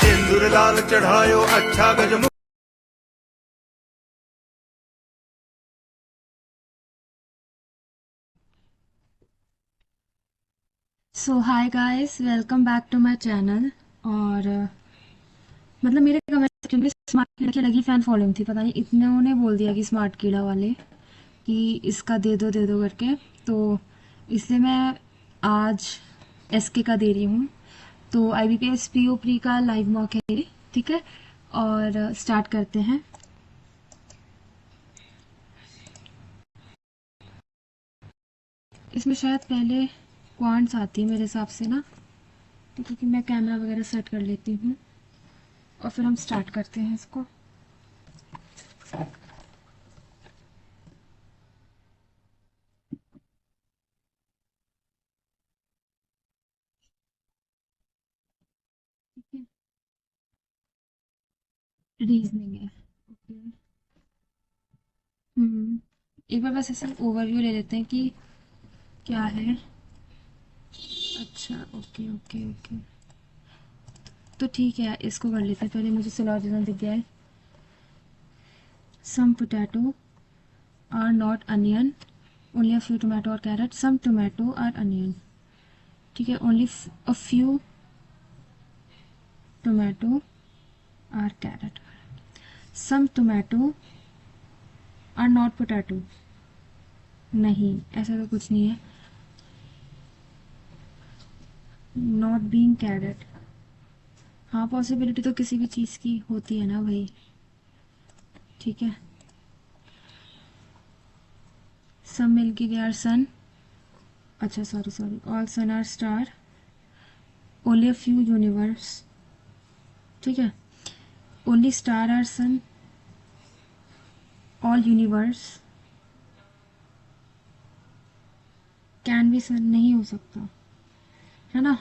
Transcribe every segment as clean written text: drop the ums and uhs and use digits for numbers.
सिंदूर लाल चढ़ायो अच्छा गजमुख। So hi guys, welcome back to my channel. और मतलब मेरे कमेंट क्योंकि स्मार्ट कीड़ा की अलग ही फ़ैन फॉलोइंग थी। पता नहीं इतने बोल दिया कि स्मार्ट कीड़ा वाले कि इसका दे दो करके। तो इसलिए मैं आज एसके का दे रही हूँ। तो IBPS PO प्री का लाइव मॉक है ये, ठीक है। और स्टार्ट करते हैं। इसमें शायद पहले क्वांट्स आती है मेरे हिसाब से ना, तो क्योंकि मैं कैमरा वगैरह सेट कर लेती हूँ और फिर हम स्टार्ट करते हैं इसको। रीजनिंग है, ओके। एक बार बस ऐसे ओवरव्यू ले लेते हैं कि क्या है। अच्छा, ओके ओके ओके। तो ठीक है, इसको कर लेते हैं। पहले मुझे सिलॉजिज्म दिख गया है। Some potato are not onion, only a few tomato और carrot. Some tomato are onion, ठीक है। Only a few tomato are carrot. Some tomato are not potato, नहीं ऐसा तो कुछ नहीं है। नॉट बीइंग कैरेट, हाँ पॉसिबिलिटी तो किसी भी चीज़ की होती है ना भाई, ठीक है। सम मिल्की वे आर सन, अच्छा sorry sorry, all sun are star, only a few universe, ठीक है। Only star are sun, all universe, can be sun, नहीं हो सकता है ना।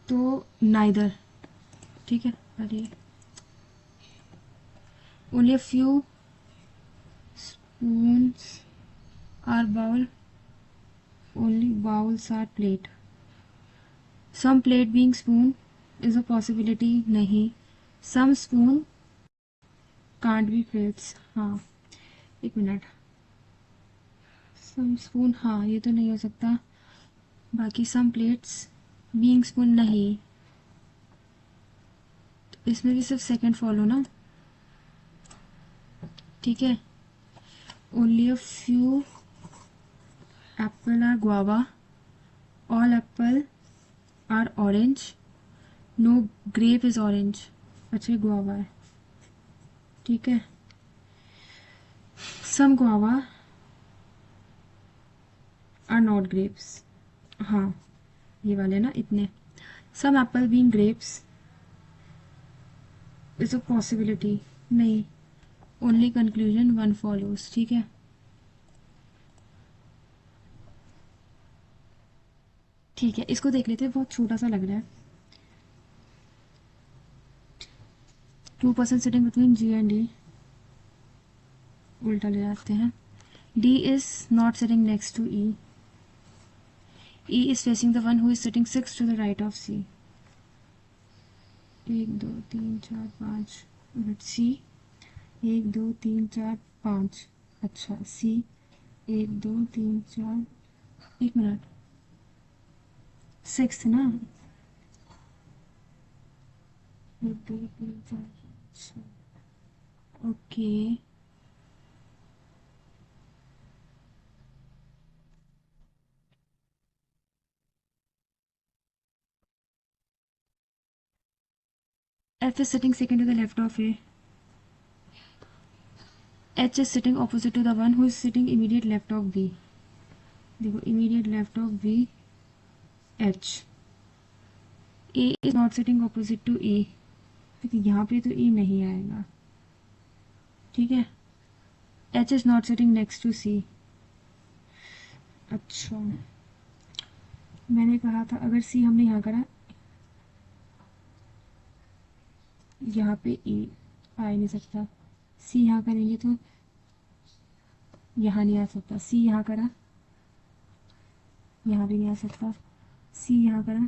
तो नाइदर, ठीक है। अरे only a few spoons are bowl, only bowls are plate. Some plate being spoon is a possibility, नहीं। Some spoon can't be plates, हाँ। एक मिनट, सम स्पून, हाँ ये तो नहीं हो सकता। बाकी सम प्लेट्स बीइंग स्पून, नहीं। तो इसमें भी सिर्फ सेकंड फॉलो ना, ठीक है। Only a few apple are guava, all apple are orange, no grape is orange, अच्छा गुआवा है, ठीक है। Some guava are not grapes, हाँ ये वाले ना इतने। Some apple being grapes is a possibility, नहीं। ओनली कंक्लूजन वन फॉलोज, ठीक है। ठीक है, इसको देख लेते हैं, बहुत छोटा सा लग रहा है। 2% sitting between G and D, उल्टा ले जाते हैं। D is not sitting next to E, E is facing the one who is sitting 6 to the right of C. 1 2 3 4 5 C, 1 2 3 4 5, अच्छा सी 1 2 3 4, 1 मिनट, 6 ना। 1 2 3 4 5, okay. F is sitting second to the left of A, H is sitting opposite to the one who is sitting immediate left of B. देखो immediate left of B H. A is not sitting opposite to E, क्योंकि यहाँ पे तो E नहीं आएगा, ठीक है। H is not sitting next to C, अच्छा। मैंने कहा था अगर सी हमने यहाँ करा, यहाँ पे ई आ ही नहीं सकता। सी यहाँ करेंगे तो यहाँ नहीं आ सकता। सी यहाँ करा, यहाँ भी नहीं आ सकता। सी यहाँ करा,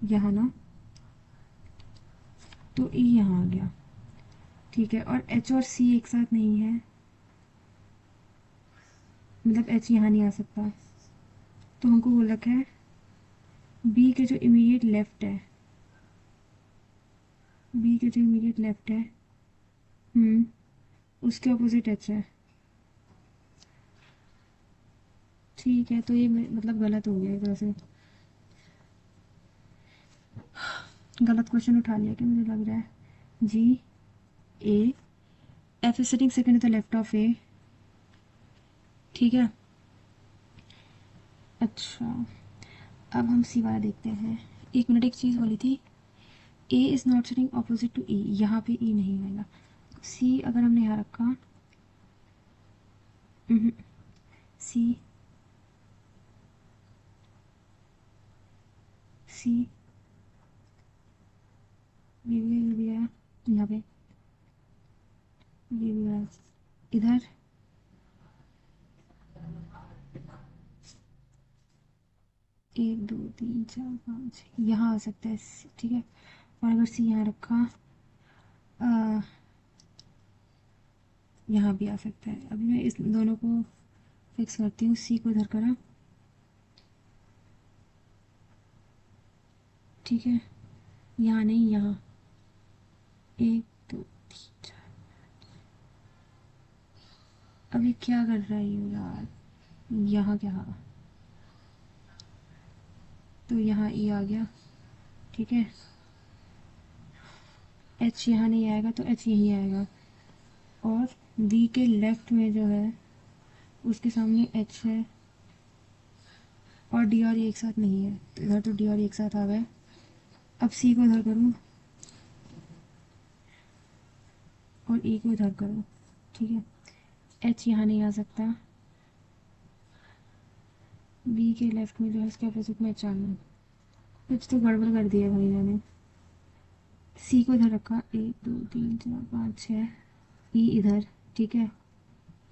यहाँ ना, तो ई यहाँ आ गया, ठीक है। और एच और सी एक साथ नहीं है, मतलब एच यहाँ नहीं आ सकता, तो हमको बोल रखा है बी के जो इमीडिएट लेफ्ट है, बी के जो इमीडिएट लेफ्ट है, उसके अपोजिट एच है। ठीक है, तो ये मतलब गलत हो गया एक तरह से, गलत क्वेश्चन उठा लिया क्या मुझे लग रहा है। G A, F is sitting second to the left of A, ठीक है। अच्छा, अब हम सी वाला देखते हैं। एक मिनट, एक चीज़ बोली थी, A is not sitting opposite to E, यहाँ पे ई नहीं आएगा। सी अगर हमने यहाँ रखा, सी सी ये भी आया यहाँ पे, ये भी आया इधर, एक दो तीन चार पाँच यहाँ आ सकता है, ठीक है। और अगर सी यहाँ रखा, यहाँ भी आ सकता है। अभी मैं इस दोनों को फिक्स करती हूँ, सी को इधर करा, ठीक है। यहाँ नहीं, यहाँ एक दो तीन चार, अभी क्या कर रही हूँ यार, यहाँ क्या, तो यहाँ ई आ गया, ठीक है। एच यहाँ नहीं आएगा, तो एच यहीं आएगा, और डी के लेफ्ट में जो है उसके सामने एच है, और डी और एक साथ नहीं है, तो इधर तो डी और एक साथ आ गए। अब सी को इधर करूँ और ई को इधर करूँ, ठीक है। एच यहाँ नहीं आ सकता, बी के लेफ्ट में जो है उसके अपोजिट में एच आ गया। कुछ तो गड़बड़ कर दिया भाई मैंने। सी को इधर रखा, एक दो तीन चार पाँच छः, ई इधर, ठीक है।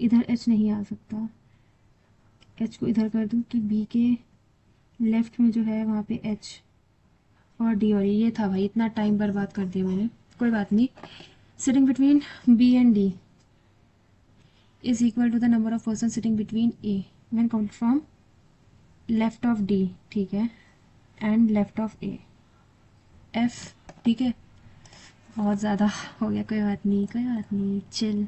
इधर एच नहीं आ सकता, एच को इधर कर दूँ कि बी के लेफ्ट में जो है वहाँ पे एच और डी, और ये था भाई, इतना टाइम बर्बाद कर दिया मैंने, कोई बात नहीं। Sitting between B and D is equal to the number of person sitting between A when count from left of D, ठीक है, and left of A, F, ठीक है। बहुत ज़्यादा हो गया, कोई बात नहीं, कोई बात नहीं, chill.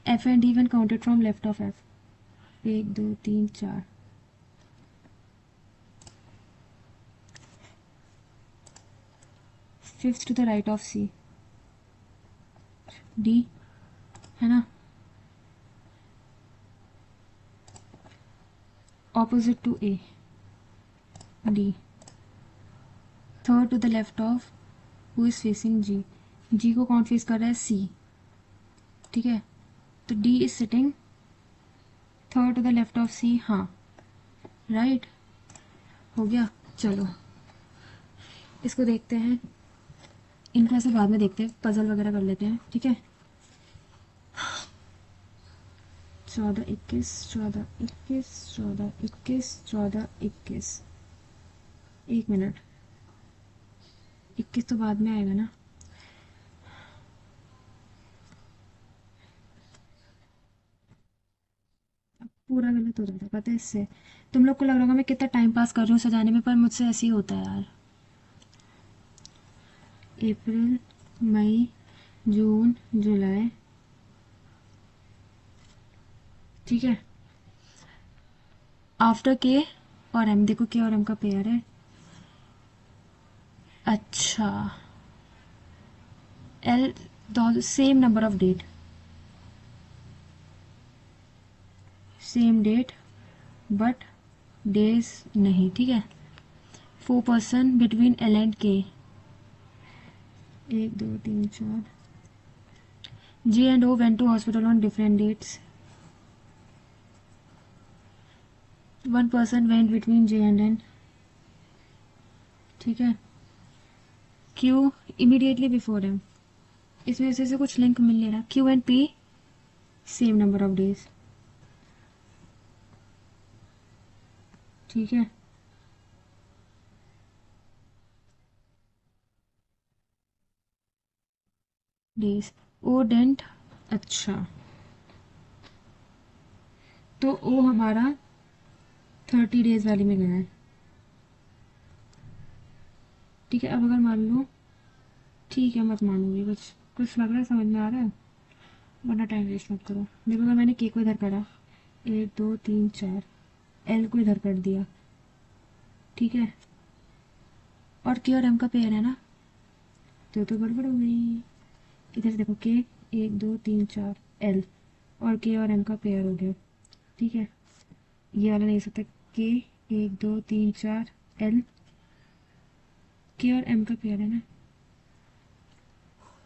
F and D when counted from left of F, एक दो तीन चार, fifth to the right of C, D है ना, opposite to A, D, third to the left of who is facing G, G को कौन face कर रहा है, सी, ठीक है। तो D is sitting third to the left of C, हाँ राइट, हो गया। चलो इसको देखते हैं, इनको ऐसे बाद में देखते हैं, पजल वगैरह कर लेते हैं, ठीक है। 14 21 14 21 14 21 14 21, एक मिनट, 21 तो बाद में आएगा ना, पूरा गलत हो जाता है पता है इससे। तुम लोग को लग रहा होगा मैं कितना टाइम पास कर रही हूँ सजाने में, पर मुझसे ऐसे ही होता है यार। अप्रैल मई जून जुलाई, ठीक है। आफ्टर के और एम, देखो के और एम का पेयर है, अच्छा। L, same number of date, same date but days नहीं, ठीक है। 4 पर्सन बिटवीन एल एंड के, एक दो तीन चार, J and O went to hospital on different dates, 1 person went between J and N, ठीक है। क्यू इमीडिएटली बिफोर एम, इसमें से कुछ लिंक मिल नहीं रहा। Q and P same number of days, ठीक है। डेज। ओ डेंट, अच्छा तो ओ हमारा 30 डेज वाली में गया है। ठीक है, अब अगर मान लो, ठीक है मत मानूंगी, कुछ कुछ लग रहा है, समझ में आ रहा है, वरना टाइम वेस्ट मत करो। देखो अगर मैंने के को इधर करा, 1 2 3 4, एल को इधर कर दिया, ठीक है, और के और एम का पेयर है ना, तो गड़बड़ हो गई। इधर से देखो, के 1 2 3 4 एल, और के और एम का पेयर हो गया, ठीक है, ये वाला नहीं हो सकता। के 1 2 3 4 एल, के और एम का पेयर है ना,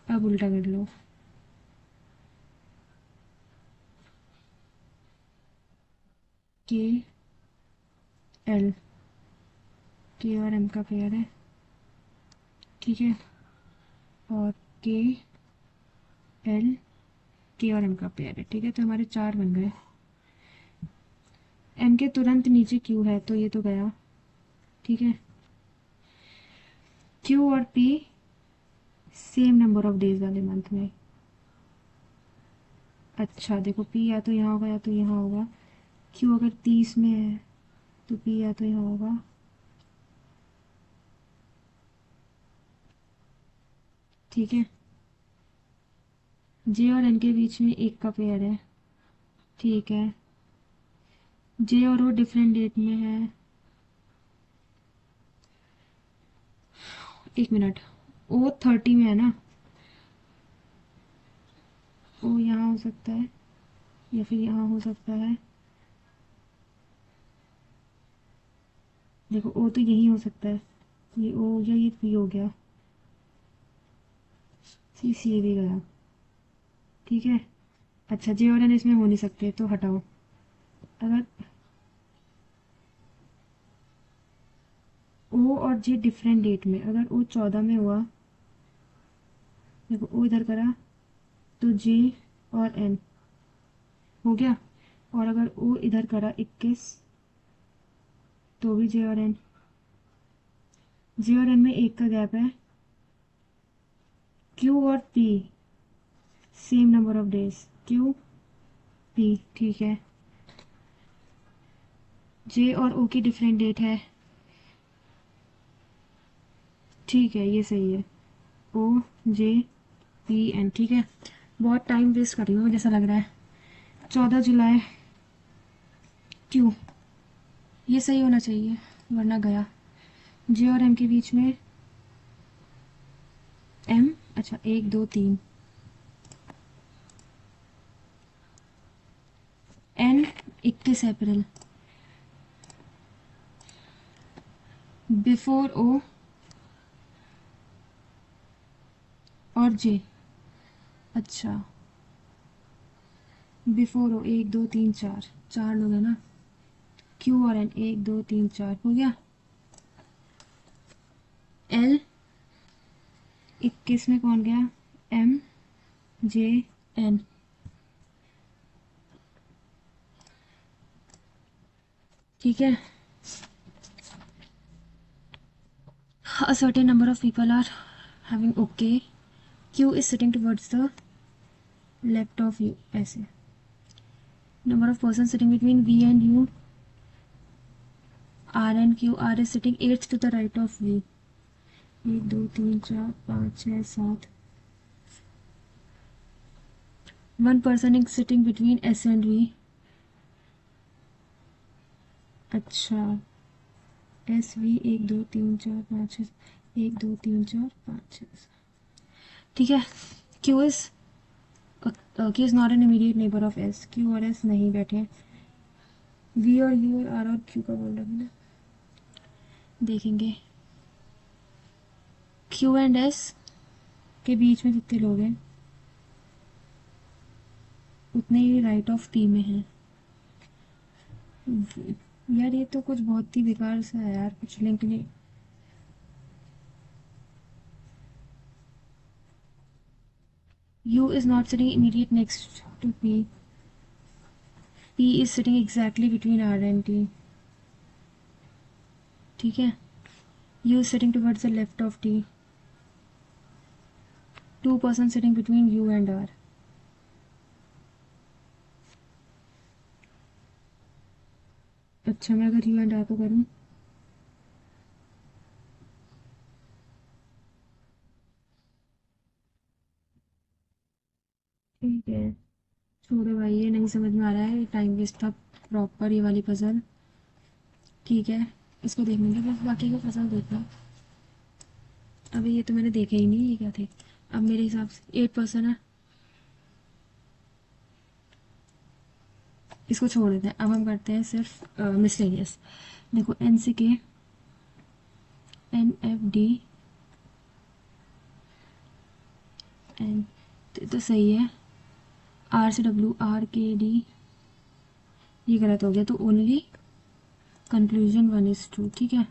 अब उल्टा कर लो, के एल, के और एम का पेयर है, ठीक है, और के एल, के और एम का पेयर है, ठीक है, तो हमारे 4 बन गए। एम के तुरंत नीचे क्यू है, तो ये तो गया, ठीक है। क्यू और P same number of days वाले मंथ में। अच्छा देखो, पी या तो यहाँ होगा या तो यहाँ होगा। क्यू अगर 30 में है तो पी या तो यहाँ होगा, ठीक है। जे और एन के बीच में 1 का पेयर है, ठीक है। जे और वो डिफरेंट डेट में है, 1 मिनट, ओ 30 में है ना, ओ यहाँ हो सकता है या फिर यहाँ हो सकता है। देखो ओ तो यही हो सकता है, ये ओ हो गया, ये पी हो गया, सी भी गया, ठीक है। अच्छा जे और एन इसमें हो नहीं सकते, तो हटाओ। अगर ओ और जे डिफरेंट डेट में, अगर ओ 14 में हुआ, देखो ओ इधर करा, तो जे और एन हो गया, और अगर ओ इधर करा 21, तो भी जे और एन। जे और एन में 1 का गैप है। क्यू और P same number of days, Q P, ठीक है। जे और ओ की डिफरेंट डेट है, ठीक है, ये सही है, ओ जे पी एन, ठीक है। बहुत टाइम वेस्ट कर रही हूँ जैसा लग रहा है। 14 जुलाई, क्यू, ये सही होना चाहिए, वरना गया। जे और एम के बीच में एम, अच्छा 1 2 3, एन 21 अप्रैल, बिफोर ओ और जे, अच्छा बिफोर ओ 1 2 3 4, 4 लोग हैं ना, क्यू और एन 1 2 3 4 हो गया। एल 21 में कौन गया, एम जे एन, ठीक है। A certain number of people are having okay, Q is sitting towards the left of you, ऐसे। Number of persons sitting between V and U, R and Q, R is sitting 8th to the right of V, 1 2 3 4 5 6 7। One person is sitting between S and V, अच्छा S V 1 2 3 4 5 6, 1 2 3 4 5 6, ठीक है। Q is, Q is not an immediate neighbour of S, Q और S नहीं बैठे। We और you और are और Q का बोल रहा है, देखेंगे। क्यू एंड एस के बीच में जितने लोग हैं उतने ही राइट ऑफ पी में हैं। यार ये तो कुछ बहुत ही बेकार सा है यार, कुछ लिंक नहीं। U is not sitting immediate next to P. P is sitting exactly between R and T. ठीक है, U is sitting towards the left of T. 2 person sitting between you and R. अच्छा, मैं अगर you and are को करूँ, ठीक है, छोड़ो भाई, ये नहीं समझ में आ रहा है, टाइम वेस्ट था प्रॉपर ये वाली पजल। ठीक है, इसको देख लेंगे, बस बाकी का पजल देखना। अभी ये तो मैंने देखे ही नहीं, ये क्या थे। अब मेरे हिसाब से 8% है, इसको छोड़ देते हैं। अब हम करते हैं सिर्फ मिसलेनियस। देखो, एन से के, एन एफ डी, एन तो सही है। आर से डब्ल्यू, आर के डी, ये गलत हो गया, तो ओनली कंक्लूजन 1:2, ठीक है।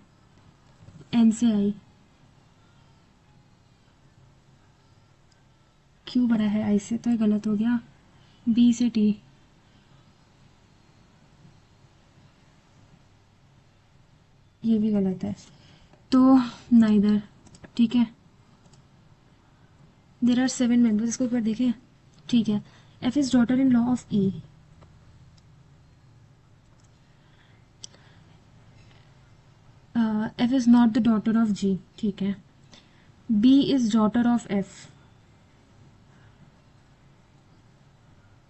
एन से आई, क्यू बड़ा है आई से, तो ये गलत हो गया। बी से टी, ये भी गलत है, तो नाइदर, ठीक है। देर आर 7 मेंबर्स, इसको एक बार देखें, ठीक है। F is daughter in law of E, F is not the daughter of G, ठीक है। B is daughter of F,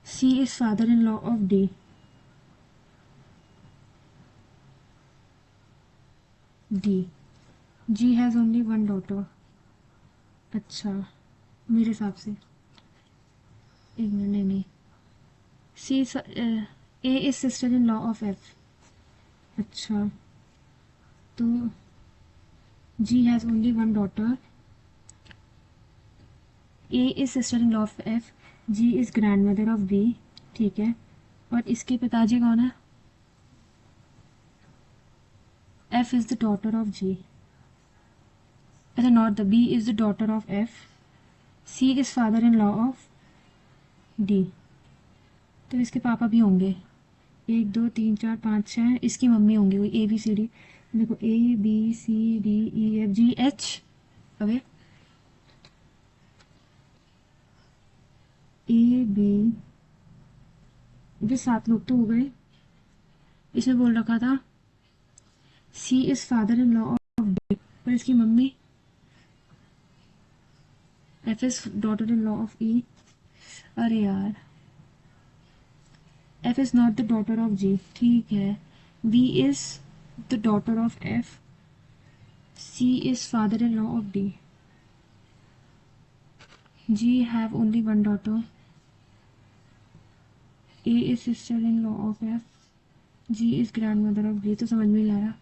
C is father in law of D, D, G has only one daughter. अच्छा, मेरे हिसाब से, एक minute, नहीं नहीं, C, A is sister in law of F. अच्छा, तो G has only one daughter, A is sister in law of F, G is grandmother of B, ठीक है। और इसके पिताजी कौन है? F is the daughter of G, अच्छा not the, B is the daughter of F, C is father in law of D, तो इसके पापा भी होंगे, 1 2 3 4 5 6, इसकी मम्मी होंगी कोई, ए बी सी डी। देखो, A B C D E F G H, अबे ए बी, ये 7 लोग तो हो गए। इसने बोल रखा था C is father in law of D, पर इसकी मम्मी, F is daughter in law of E, अरे यार, F is not the daughter of G, ठीक है। B is the daughter of F, C is father in law of D, G have only one daughter, A is sister in law of F, G is grandmother of B, तो समझ में नहीं आ रहा।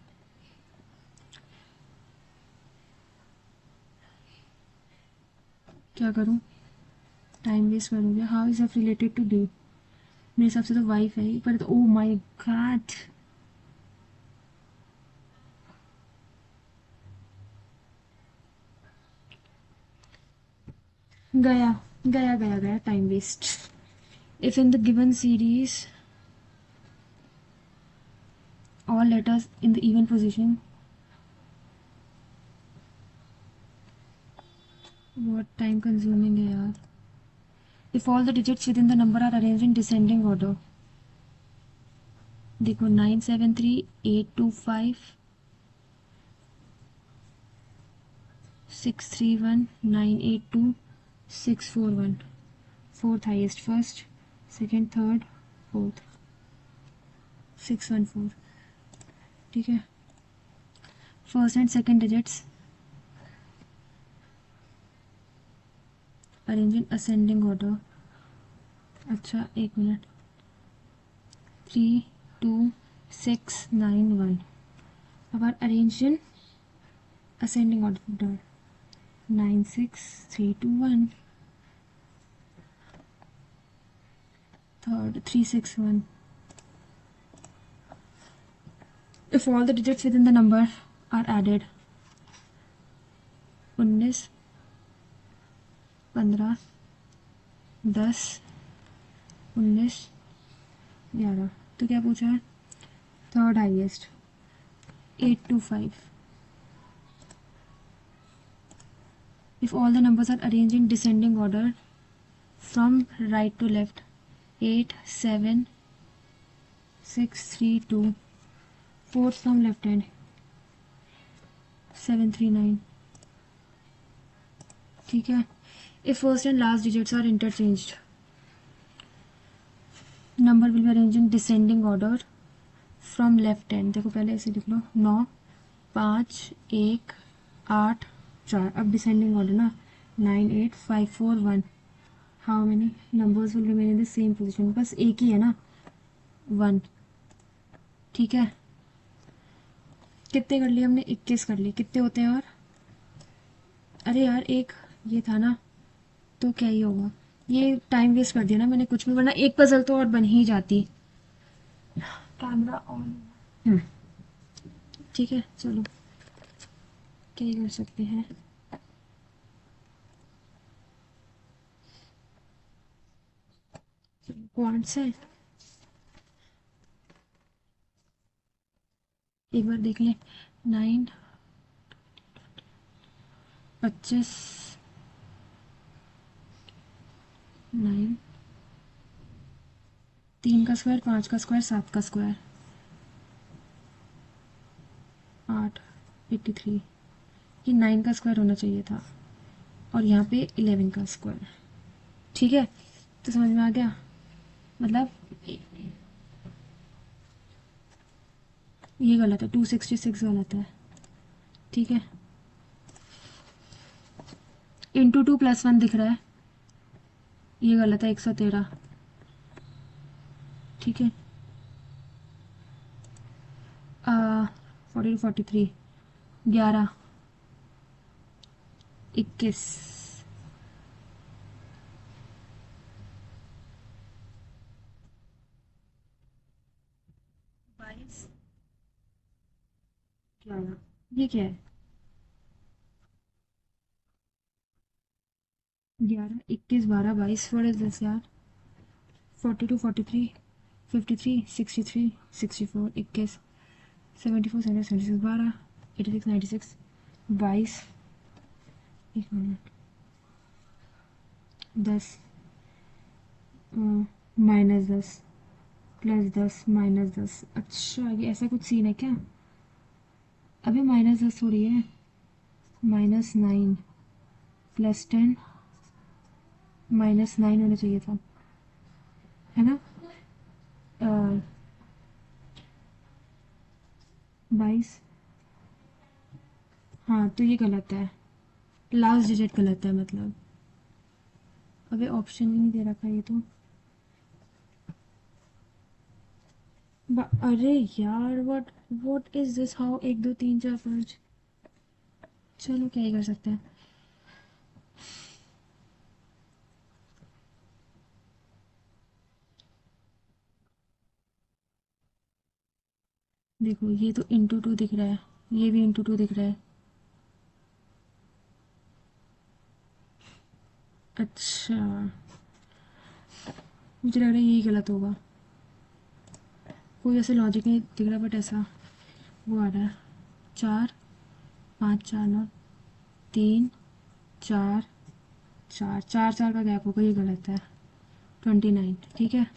क्या करूं, time waste करूंगी। How is F related to D, मेरे हिसाब से तो वाइफ है, पर तो ओ माय गॉड, गया गया गया गया, time waste. If in the given series all letters in the even position, what time consuming है यार। if all the digits within the number are arranged in descending order, देखो 973 825 631 982 641, fourth highest, first second third fourth 614, ठीक है। First and second digits arrange in ascending order, अच्छा एक minute, 3 2 6 9 1, अब are arrange in ascending order, 9 6 3 2 1, third 3 6 1. If all the digits within the number are added, 19 15 10 19 11, तो क्या पूछा है? Third highest 825, if all the numbers are arrange in descending order from right to left, 8 7 6 3 2, fourth from left hand 7 3 9, ठीक है। If first and last digits are interchanged, number will be arrange in descending order from left hand. देखो पहले ऐसे लिख लो, 9 5 1 8 4, अब descending order ना, 9 8 5 4 1, how many numbers will remain in the same position, बस एक ही है ना, 1, ठीक है। कितने कर लिए हमने, 21 कर लिए, कितने होते हैं और, अरे यार एक ये था ना, तो क्या ही होगा, ये टाइम वेस्ट कर दिया ना मैंने कुछ भी, वरना एक पजल तो और बन ही जाती। कैमरा ऑन, ठीक है चलो, क्या ही कर सकते हैं। क्वांट्स है, एक बार देख लें, 9 25 9, 3 का स्क्वायर, 5 का स्क्वायर, 7 का स्क्वायर, 8 83, ये 9 का स्क्वायर होना चाहिए था, और यहाँ पे 11 का स्क्वायर, ठीक है। तो समझ में आ गया, मतलब ये गलत है, 266 गलत है, ठीक है। इंटू 2 + 1 दिख रहा है, ये गलत है, 113, ठीक है। 42 43, 11 21, बाईस, 11, ये क्या है, 11 21 12 22, व्हाट इज दिस यार, 42 43 53 63 64 21 74 76 12 86 96 22, एक मिनट, 10 -10 +10 -10, अच्छा ये ऐसा कुछ सीन है क्या, अभी -10 थोड़ी है, -9 +10 -9 होना चाहिए था, है ना, 22, हाँ तो ये गलत है, लास्ट डिजिट गलत है मतलब, अबे ऑप्शन ही नहीं दे रखा ये तो, अरे यार what what is this, how 1 2 3 4 5, चलो क्या ही कर सकते हैं। देखो ये तो इंटू 2 दिख रहा है, ये भी इंटू 2 दिख रहा है, अच्छा मुझे लग रहा है यही गलत होगा, कोई ऐसे लॉजिक नहीं दिख रहा, बट ऐसा वो आ रहा है, 4 5 4 9 3 4 4 4 4 का गैप होगा, ये गलत है, 29, ठीक है।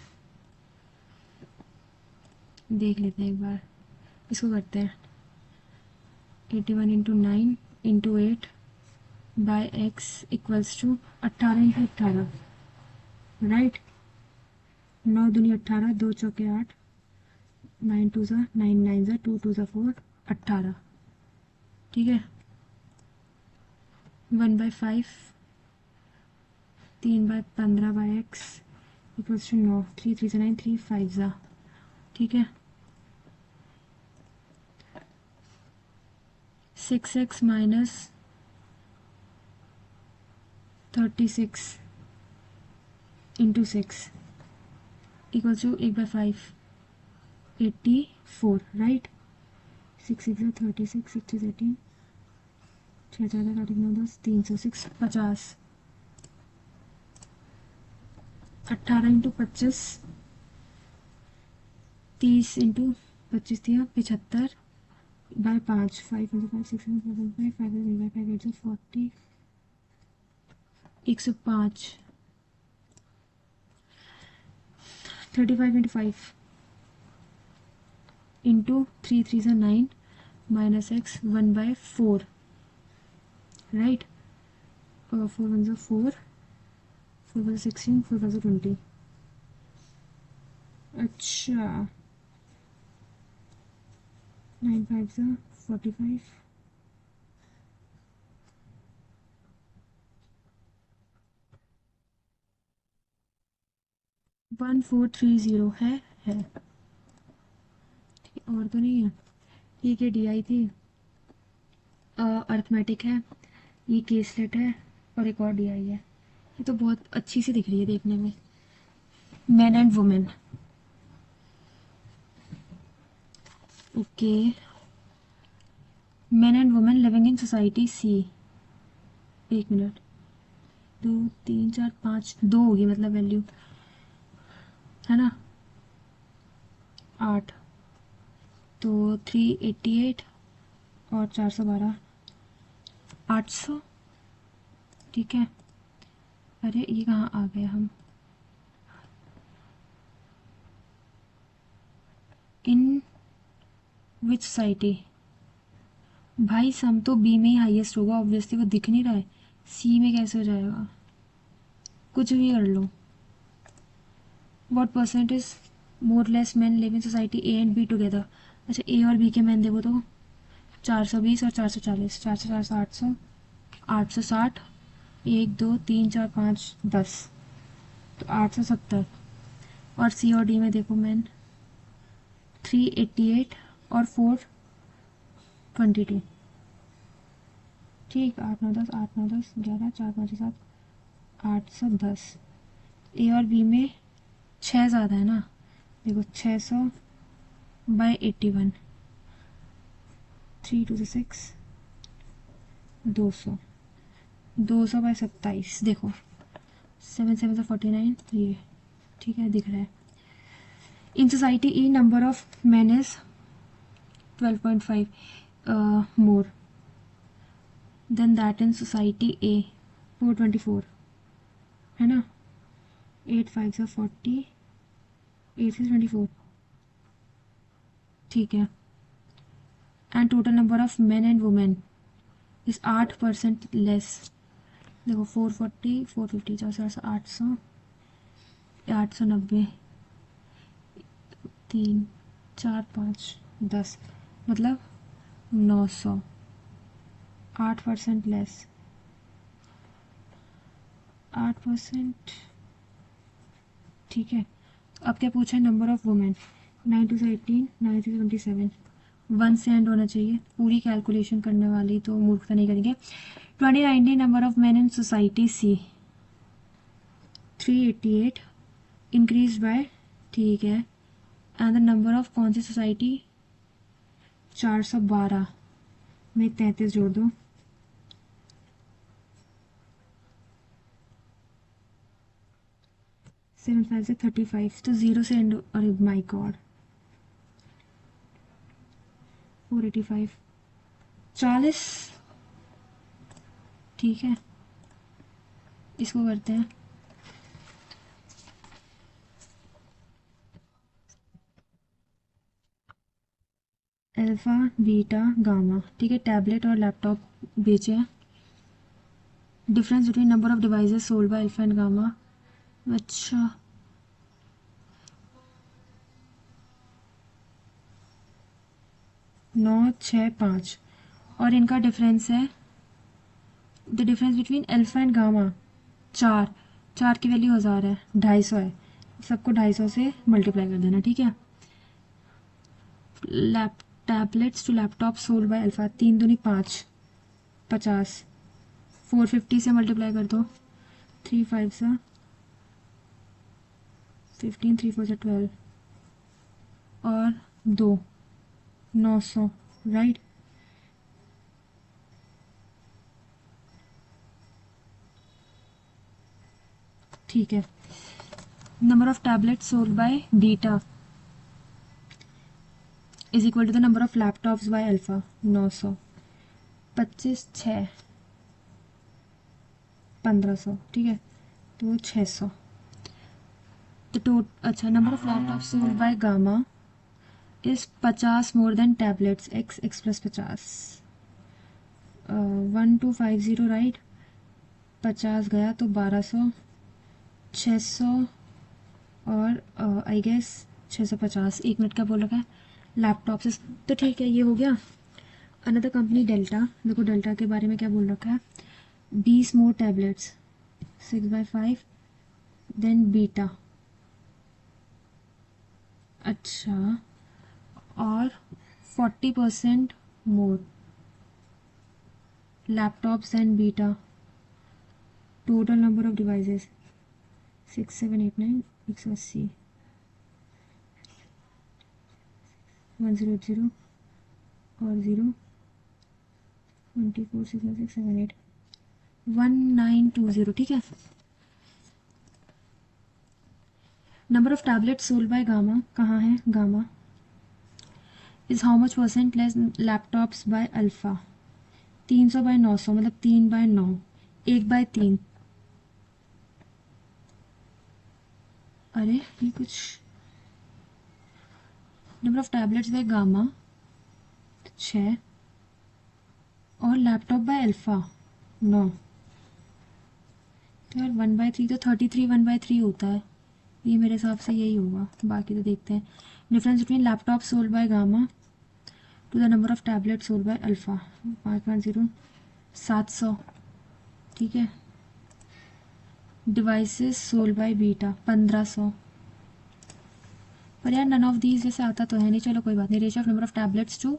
देख लेते हैं एक बार, इसको करते हैं, 81 × 9 × 8 बाय x = 18 × 18, राइट, 9 दूनी 18, 2 चौके 8, 9 2 ज़ा 9 9 ज़ा 2 2 ज़ा 4, 18, ठीक है। 1/5, 3/15/x = 9, 3 3 ज़ा 9, 3 5 ज़ा, ठीक है। 6x - 36 × 6 = 1/5, 84, राइट, 6 6 ज़ा 36, 6 6 18, 6 4 ज़ा 8 9 10, 306, 50, 18 × 25, 30 × 25 दिया 75/5, 5 × 5 6 × 7 5 5 × 5 8 40, 105 35 इंटू 3 3 से 9 माइनस एक्स 1/4 राइट। 4 1 से 4 4 1 से 16 4 1 से 20। अच्छा 9 5 से 45 1430 है और तो नहीं है। ये क्या डी आई थी, अर्थमेटिक है, ये केसलेट है और एक और डी आई है। ये तो बहुत अच्छी सी दिख रही है देखने में। Man and women, okay. Man and women living in society C. एक मिनट, 2 3 4 5 2 होगी मतलब वैल्यू, है ना। 8 तो 388 और 412 800, ठीक है। अरे ये कहाँ आ गया हम, इन विच सोसाइटी। भाई सम तो बी में ही हाईएस्ट होगा ऑब्वियसली, वो दिख नहीं रहा है, सी में कैसे हो जाएगा। कुछ भी कर लो। What percentage more less man live in society A and B together. अच्छा ए और बी के मैन देखो तो 420 और 440, 400 800 860 1 2 3 4 5 10, तो 870। और सी और डी में देखो मैन 388 और 422, ठीक। 8 9 10 8 9 10 11 4 5 7 810। ए और बी में 6 ज़्यादा है ना, देखो 600/81, 3 2 से 6 200, 200/27 देखो 7 7 से 49 ये, ठीक है दिख रहा है। In society E number of man is 12.5 more than that in society A 424, है ना। 8 5 से 40 8 से 24, ठीक है। And total number of man and women is 8% less. देखो 440 450 400 800 890 3 4 5 10 मतलब 900, 8% लेस, 8%, ठीक है। अब क्या पूछा है, नंबर ऑफ वुमेन 9 2 से 18 9 3 से 27, 1 से एंड होना चाहिए। पूरी कैलकुलेशन करने वाली तो मूर्खता नहीं करेंगे। 2019 number of man in society C 388 increase by, ठीक है। एंड द नंबर ऑफ कौन सी सोसाइटी 412 में 33 जोड़ दो, 7 5 से 35, तो 0 से एंड, अरे माय गॉड 485 40, ठीक है। इसको करते हैं अल्फा बीटा गामा, ठीक है। टैबलेट और लैपटॉप बेचे हैं। Difference between number of devices sold by alpha and gamma, अच्छा 9 6 5, और इनका डिफरेंस है, the difference between alpha and gamma 4, 4 की वैल्यू 1000 है, 250 है, सबको 250 से मल्टीप्लाई कर देना, ठीक है। Lap tablets to laptop sold by alpha 3 दूनी 5 50, 450 से मल्टीप्लाई कर दो, 3 5 से 15 3 4 से 12 और 2 900, राइट। ठीक है। Number of tablet sold by beta is equal to the number of laptops by alpha 900, 25 6 1500, ठीक है, तो 600। तो अच्छा, number of laptop sold by gamma is 50 more than tablets, x plus 50, 1250, right. 50 गया तो 1200, 600 और आई गेस 650। 1 मिनट का बोल रखा है लैपटॉप से, तो ठीक है, ये हो गया। अनदर कंपनी डेल्टा, देखो डेल्टा के बारे में क्या बोल रखा है, 20 मोर टैबलेट्स, 6/5, देन बीटा, अच्छा, और 40% more laptops and Beta, total number of devices 6789, 180, 100 और 0, 24, 6, 7, 8, 1920, ठीक है। Number of tablet sold by gamma, कहाँ है gamma, is how much percent less laptops by alpha, 300/900, मतलब 3/9, 1/3। अरे ये कुछ, number of tablets by gamma 6 और लैपटॉप बाय अल्फा 9, तो यार 1/3, तो 33 1/3 होता है, ये मेरे हिसाब से यही होगा, बाकी तो देखते हैं। Difference between laptop sold by gamma two the number of tablet sold by alpha, 5.0, 700, ठीक है। डिवाइसेस सोल्ड बाय बीटा 1500, पर यार नन ऑफ दीज जैसे आता तो है नहीं, चलो कोई बात नहीं। Ratio of number of tablets to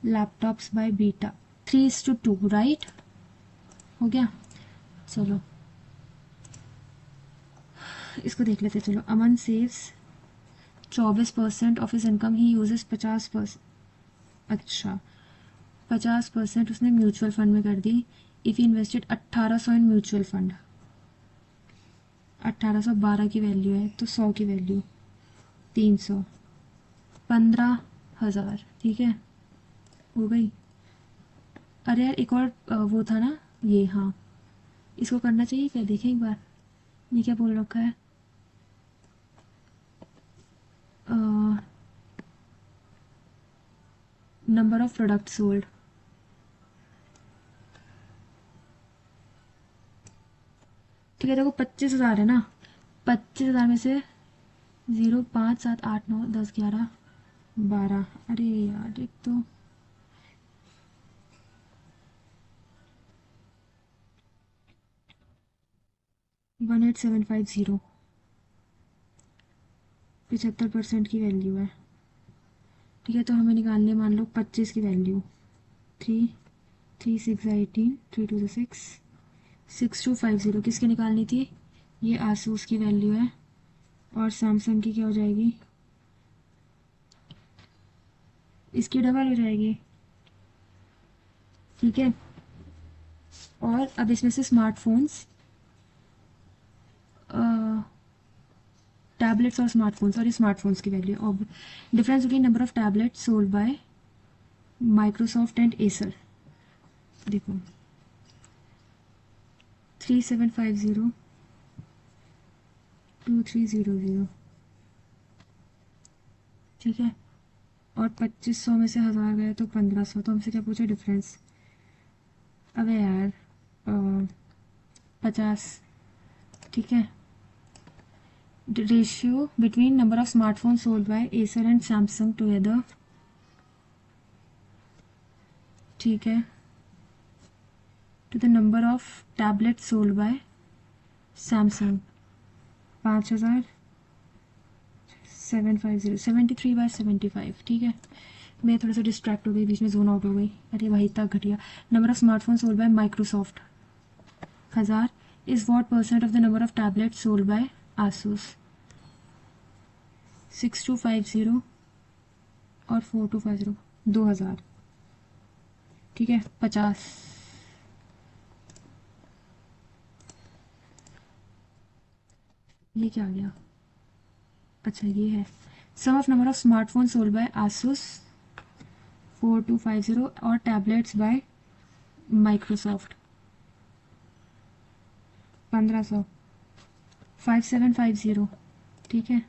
laptops by Beta 3:2, right, हो गया। चलो इसको देख लेते, चलो। Aman saves 24% of his income, he uses 50%, अच्छा 50% उसने म्यूचुअल फंड में कर दी। If he invested 1800 in mutual fund, 1812 की वैल्यू है, तो 100 की वैल्यू 300, 15,000, ठीक है, हो गई। अरे यार एक और वो था ना ये, हाँ इसको करना चाहिए क्या, देखें एक बार, ये क्या बोल रखा है, नंबर ऑफ प्रोडक्ट सोल्ड, ठीक है, देखो 25,000 है ना, 25,000 में से 0, 5, 7, 8, 9, 10, 11, 12, अरे यार एक तो 18750, 75% की वैल्यू है, ठीक है। तो हमें निकालने, मान लो 25 की वैल्यू, 3, 3 6 18, 3 2 6, 6250 किसकी निकालनी थी, ये आसूस की वैल्यू है, और सैमसंग की क्या हो जाएगी, इसकी डबल हो जाएगी, ठीक है। और अब इसमें से स्मार्टफोन्स, टैबलेट्स और स्मार्टफोन्स, और ये स्मार्टफोन्स की वैल्यू, और difference between number of tablet sold bye Microsoft and Acer, देखो 3750, 2300, ठीक है। और 2500 में से 1000 गए तो 1500, तो हमसे क्या पूछा डिफरेंस, अबे यार 50, ठीक है। Ratio between number of smartphone sold by Acer and Samsung together, ठीक है, to the number of tablet sold by Samsung 5000, 750, 73/75, ठीक है। मैं थोड़ा सा डिस्ट्रैक्ट हो गई, बीच में जोन आउट हो गई, अरे भाई तक घटिया। Number of smartphone sold bye Microsoft 1000 is what percent of the number of tablet sold by Asus, 6250 और 4250, 2000, ठीक है, 50, ये क्या आ गया, अच्छा ये है sum of number of smartphone sold by Asus 4250 और टैबलेट्स बाय माइक्रोसॉफ्ट, 1500, 5750। ठीक है,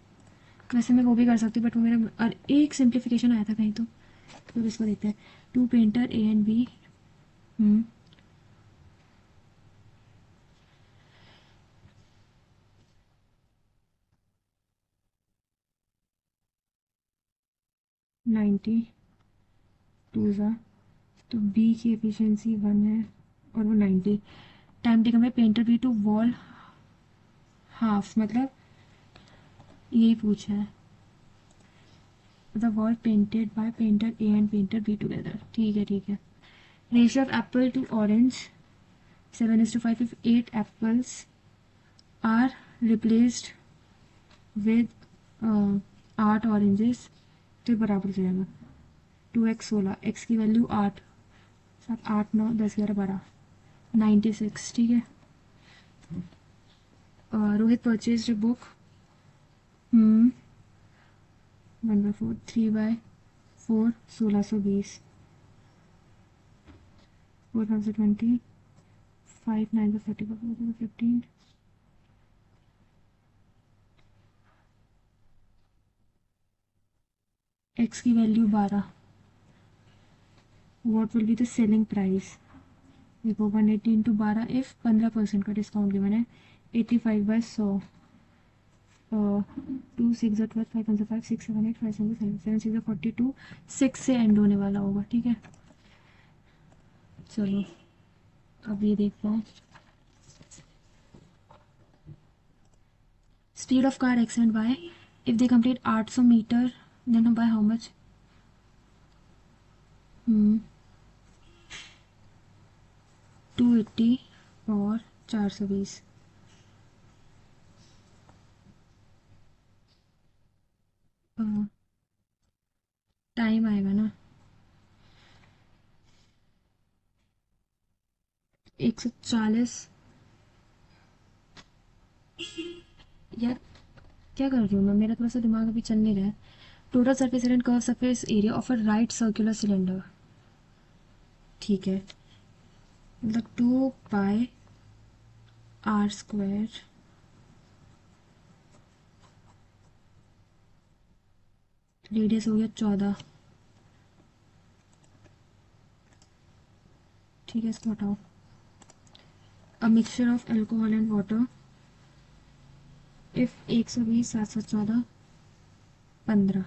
वैसे मैं वो भी कर सकती हूँ बट वो मेरा, और एक सिंप्लीफिकेशन आया था कहीं तो इसको देखते हैं। Two painter A and B. 90 to ज़ा, तो बी की एफिशिएंसी 1 है और वो 90। Time taken by painter B to wall half, मतलब यही पूछा है। The wall painted by painter A and painter B together. ठीक है ठीक है। Ratio of apple to orange 7:5। if 8 apples are replaced with 8 oranges तो बराबर हो जाएगा 2x 16, x की वैल्यू 8, 7 8 9 10 11 12, 96। ठीक है। Rohit purchase a book 1/4, 3/4, 1620, 4020, 5 9 34, 15। x की value 12। What will be the selling price? देखो 180 इंटू 12, इफ 15% का डिस्काउंट गिवन है, 85/100। 2 6 12 5 5 5 6 7 8 5 7 7 7 6 42, 6 से एंड होने वाला होगा। ठीक है, चलो अब ये देखते हैं। Speed of car X and Y if they complete 800 meter then by how much? 280 और 420। टाइम आएगा ना 140। यार क्या कर रही हूँ मैं, मेरा थोड़ा सा दिमाग अभी चल नहीं रहा है। Total surface area and curve surface area of a right circular cylinder. ठीक है, मतलब 2πr², रेडियस हो गया 14। ठीक है, इसको हटाओ। A mixture of alcohol and water if 120 7 7 14 15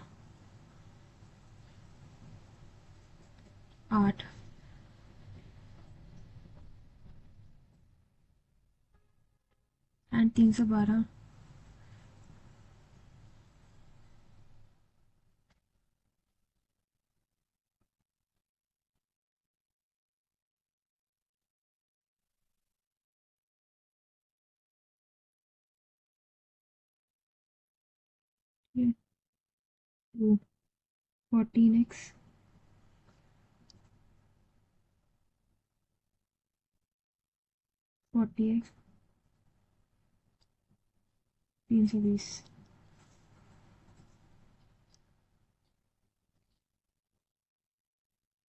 8 and 312। To 14x 40x 320।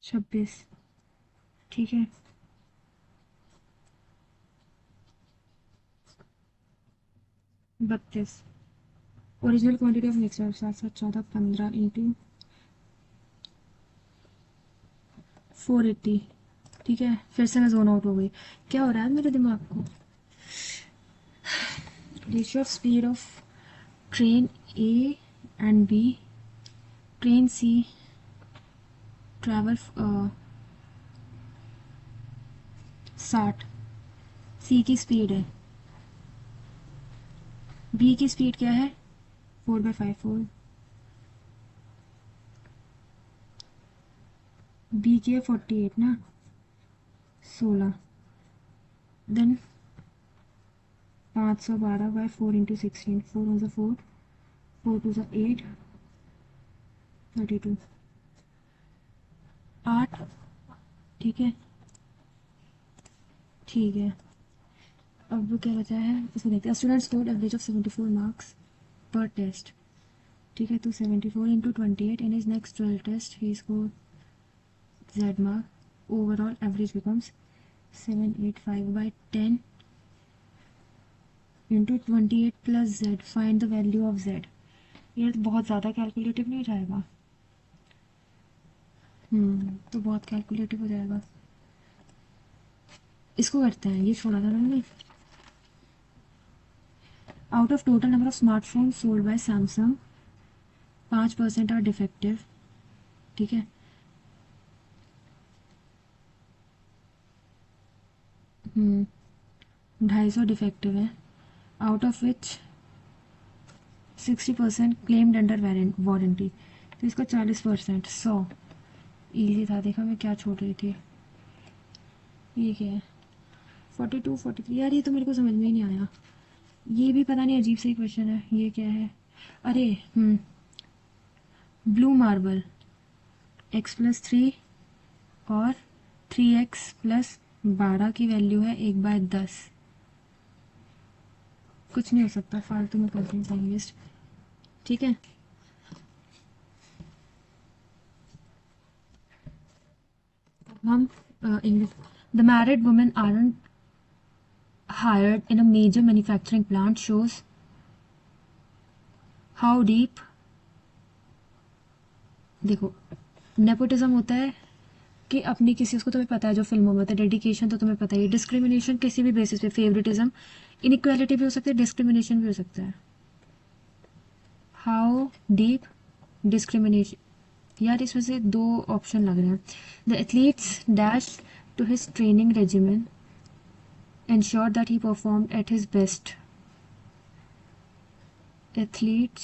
26। ठीक है, 32। Original quantity of mixture 7 7 14 15 into 480। ठीक है, फिर से मैं जोन आउट हो गई। क्या हो रहा है मेरे दिमाग को? Ratio of speed of train A and B, train C travel 60, C की स्पीड है, बी की स्पीड क्या है 4/5 4, बी की है 48 ना, 16, देन 512/4 इंटू 16, 4 1 4, 4 2 8, 32, 8। ठीक है ठीक है। अब क्या बचा है इसको देखते हैं। Student score average of 74 marks per test. ठीक है, तो 74 into 28 in his next 12 test he score Z mark, overall average becomes 785/10 into 28 plus Z, find the value of Z. ये तो बहुत ज़्यादा कैलकुलेटिव नहीं हो जाएगा? तो बहुत कैलकुलेटिव हो जाएगा। इसको करते हैं, ये छोड़ा था मैंने। Out of total number of smartphone sold by Samsung 5% are defective. ठीक है, 250 डिफेक्टिव है, out of which 60% claimed under warranty. तो इसका 40%, 100। ईजी था, देखा मैं क्या छोड़ रही थी। ये क्या है? 42, 43। यार ये तो मेरे को समझ में ही नहीं आया। ये भी पता नहीं, अजीब सा ही क्वेश्चन है। ये क्या है? अरे ब्लू मार्बल x+3 और 3x+12 की वैल्यू है 1/10। कुछ नहीं हो सकता, फालतू में करती हूँ टाइम वेस्ट। ठीक है, हम English. The married women aren't hired in a major manufacturing plant shows how deep। देखो, नेपोटिज्म होता है कि अपनी किसी, उसको तुम्हें पता है जो फिल्मों में होता है, डेडिकेशन तो तुम्हें पता ही है। डिस्क्रिमिनेशन किसी भी बेसिस पे, फेवरेटिज्म, इनइक्वालिटी भी हो सकता है, डिस्क्रिमिनेशन भी हो सकता है। How deep discrimination. यार इसमें से दो ऑप्शन लग रहे हैं। The athletes dash to his training regiment ensured that he performed at his best। Athletes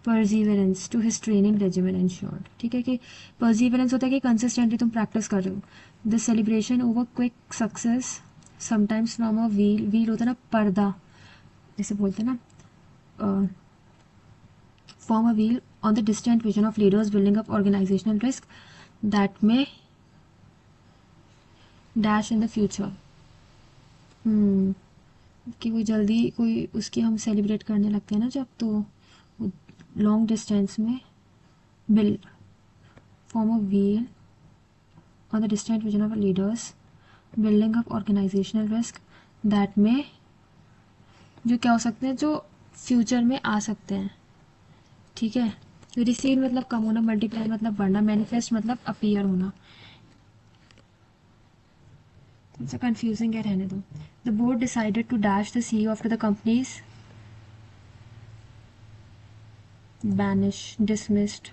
perseverance to his training regimen ensured। ठीक है, कि perseverance होता है कि कंसिस्टेंटली तुम प्रैक्टिस कर रहे हो। The celebration over quick success sometimes from a wheel. Wheel होता है ना पर्दा, जैसे बोलते हैं ना, form a wheel on the distant vision of leaders building up organisational risk that में डैश इन द फ्यूचर। कि कोई जल्दी कोई उसकी हम सेलिब्रेट करने लगते हैं ना जब, तो लॉन्ग डिस्टेंस में build form of wheel on the distant vision of leaders building up organisational risk that में, जो क्या हो सकते हैं, जो फ्यूचर में आ सकते हैं। ठीक है, रिसीड मतलब कम होना, मल्टीप्लाई मतलब बढ़ना, मैनिफेस्ट मतलब अपीयर होना। इट्स कंफ्यूजिंग है, रहने दो। The board decided to dash the CEO after the company's banish, dismissed।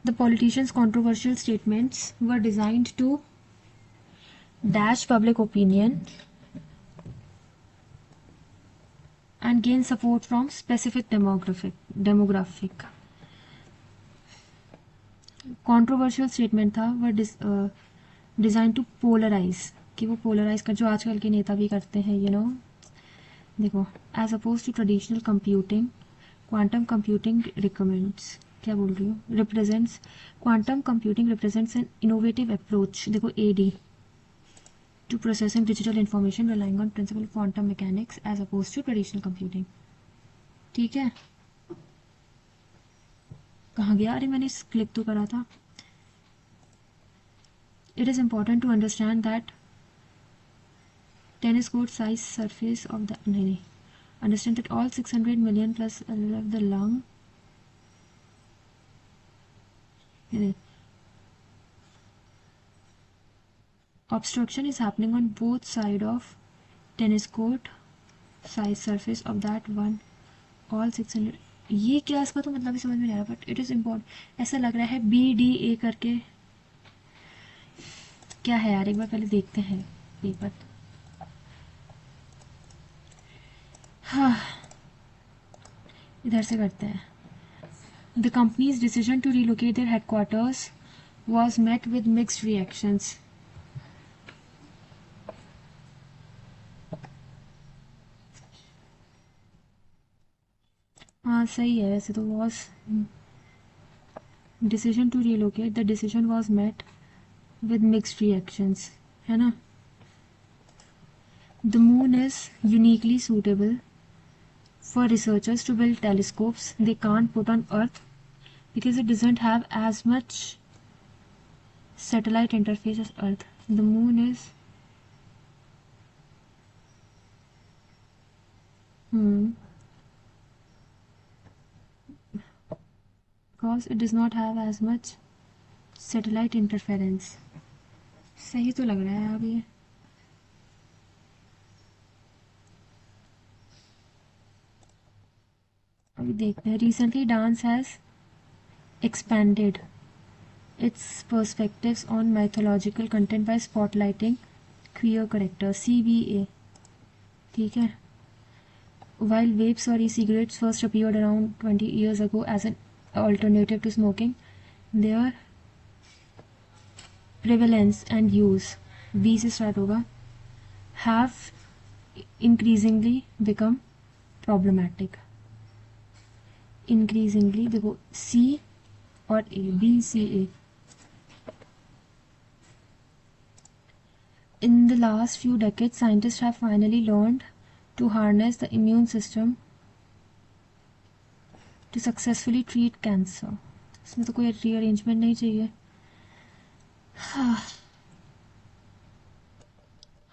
The politicians' controversial statements were designed to dash public opinion and gain support from specific demographic। Controversial statement था were designed to polarize, कि वो polarize कर, जो आजकल के नेता भी करते हैं, देखो, as opposed to traditional computing quantum computing recommends, क्या बोल रही हूँ, represents, quantum computing represents an innovative approach, देखो AD, to processing digital information relying on principle quantum mechanics as opposed to traditional computing. ठीक है, कहाँ गया? अरे मैंने क्लिक तो करा था। It is important to understand that tennis court size surface of the, नहीं, understand that all 600 million plus of the lung obstruction is happening on both side of tennis court size surface of that one, all 600। ये क्या, इसका तो मतलब ही समझ में नहीं आ रहा, बट इट इज इम्पोर्टेंट। ऐसा लग रहा है BDA करके, क्या है यार, एक बार पहले देखते हैं पेपर। हाँ, इधर से करते हैं। The company's decision to relocate their headquarters was met with mixed reactions। हाँ सही है वैसे तो। was decision to relocate, the decision was met with mixed reactions, है ना। The moon is uniquely suitable for researchers to build telescopes they can't put on Earth because it doesn't have as much satellite interface as Earth। The moon is Because it does not have as much satellite interference. सही तो लग रहा है अब ये. अभी देखते हैं. Recently dance has expanded its perspectives on mythological content by spotlighting queer characters. CVA. ठीक है. While vapes or e-cigarettes first appeared around 20 years ago as an alternative to smoking, their prevalence and use, B से start होगा, have increasingly become problematic. Increasingly, देखो C और A, B, C, A. In the last few decades, scientists have finally learned to harness the immune system to successfully treat cancer. इसमें तो कोई rearrangement नहीं चाहिए.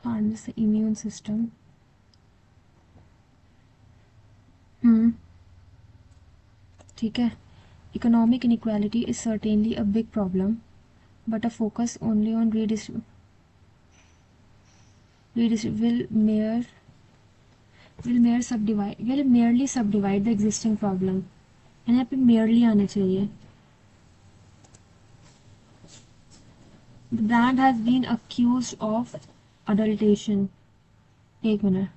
Harness the immune system. ठीक है. Economic inequality is certainly a big problem, but a focus only on redistribution will merely subdivide the existing problem. यहाँ पे merely आना चाहिए. The brand has been accused of adulteration. एक minute.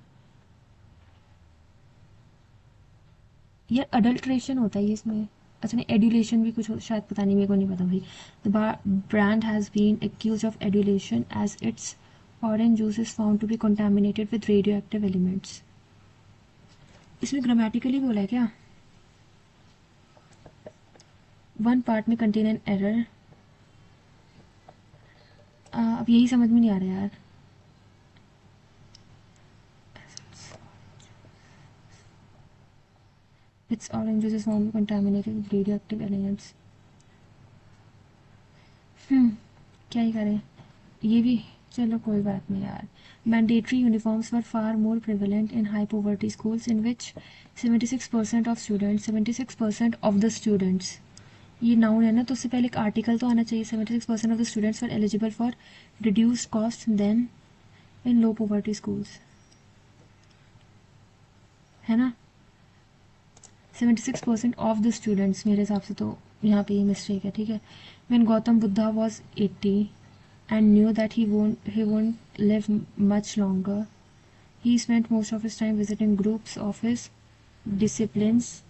ये adulteration होता है इसमें. अच्छा नहीं, adulation भी कुछ शायद, पता नहीं, मेरे को नहीं पता भाई. The brand has been accused of adulteration as its orange juice is found to be contaminated with radioactive elements. इसमें ग्रामेटिकली बोला है क्या? वन पार्ट में कंटेन एन एरर. अब यही समझ में नहीं आ रहा यार. Its orange juice is found contaminated with radioactive elements. क्या ही करें. ये भी चलो कोई बात नहीं यार. Mandatory uniforms were far more prevalent in high poverty schools in which 76% of the students, ये नाउन है ना, तो उससे पहले एक आर्टिकल तो आना चाहिए. 76% of the students were eligible for reduced cost than in low poverty schools, है ना. 76% of the students, मेरे हिसाब से तो यहाँ पे ये मिस्टेक है. ठीक है. When Gautam Buddha was 80 and knew that he won't live much longer, he spent most of his time visiting groups of his disciplines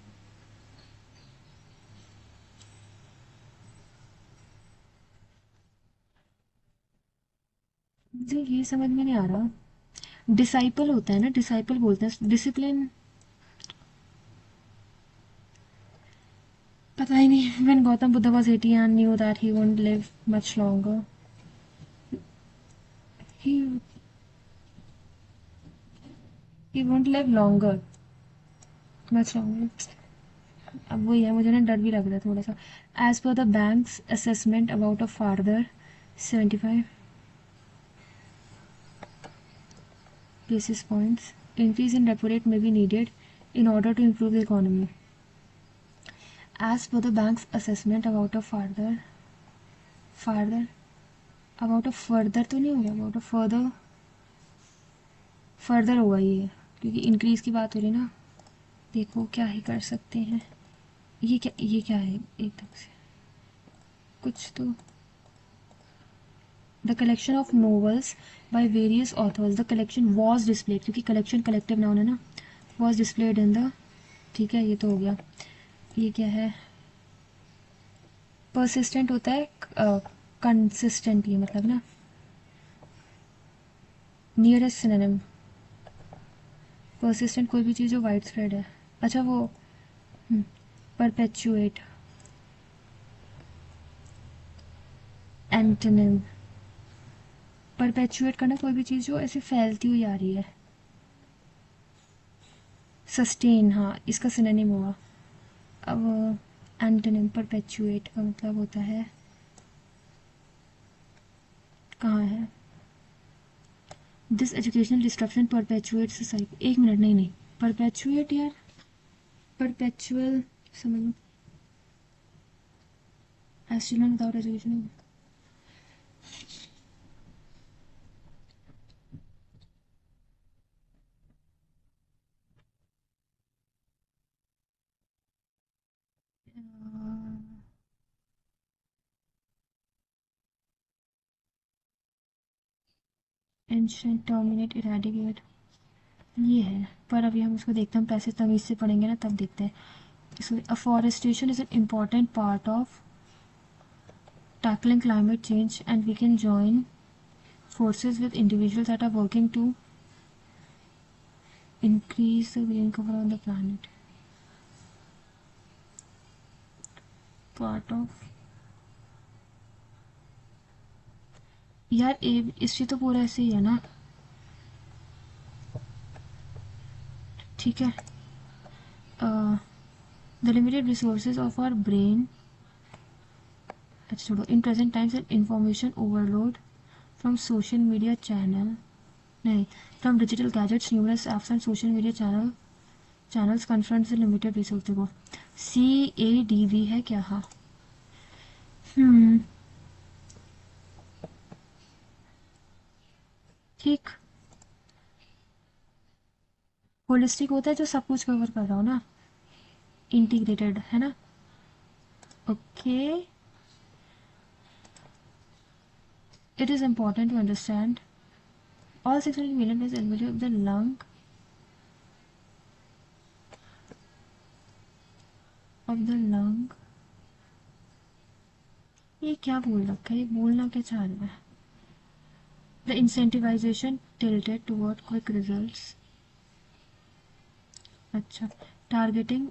मुझे ये समझ में नहीं आ रहा. डिसाइपल होता है ना, डिसाइपल बोलते हैं. डिसिप्लिन पता ही नहीं. When Gautam Buddha was 80 and knew that he won't live much longer, he won't live longer much longer. अब वही है, मुझे ना डर भी लग रहा है थोड़ा सा. As per the bank's assessment about a further 75 basis points increase in repo rate may be needed in order to improve the economy. As per the bank's assessment about a further तो नहीं होगा, about a further होगा ये, क्योंकि increase की बात हो रही ना. देखो क्या ही कर सकते हैं. ये क्या है एकदम से कुछ तो. The collection of novels by various authors, the collection was displayed, क्योंकि collection collective noun है ना, was displayed in the. ठीक है, ये तो हो गया. ये क्या है? persistent होता है consistently, मतलब ना. nearest synonym persistent कोई भी चीज़ जो वाइड स्प्रेड है. अच्छा वो perpetuate. एंटोनिम परपेचुएट करना कोई भी चीज़ जो ऐसे फैलती हुई आ रही है. सस्टेन, हाँ इसका सिनोनिम होगा. अब एंटोनिम परपेचुएट का मतलब होता है, कहाँ है? This educational disruption perpetuates society. एक मिनट, नहीं परपेचुएट यार, परपेचुअल समझ लो, as children without education. Ancient, terminate, eradicate, ये है। पर अभी हम उसको देखते हैं, हम पैसे तमीज से पढ़ेंगे ना तब देखते हैं इसको। Afforestation is an important part of tackling climate change, and we can join forces with individuals that are working to increase the green cover on the planet. Part of यार इससे तो पूरा ऐसे ही है ना, ठीक है। The limited resources of our brain, अच्छा छोड़ो। In present times and information overload from social media channel, नहीं, from digital gadgets, numerous apps and social media channels confronts the limited resource. देखो CADV है क्या? हाँ, ठीक। होलिस्टिक होता है जो सब कुछ कवर कर रहा हो ना, इंटीग्रेटेड है ना। Okay, it is important to understand all 600 million is elevated of the lung ये क्या बोल रखा है, ये बोलना क्या चाह रहा है? The incentivization tilted toward quick results, अच्छा। Targeting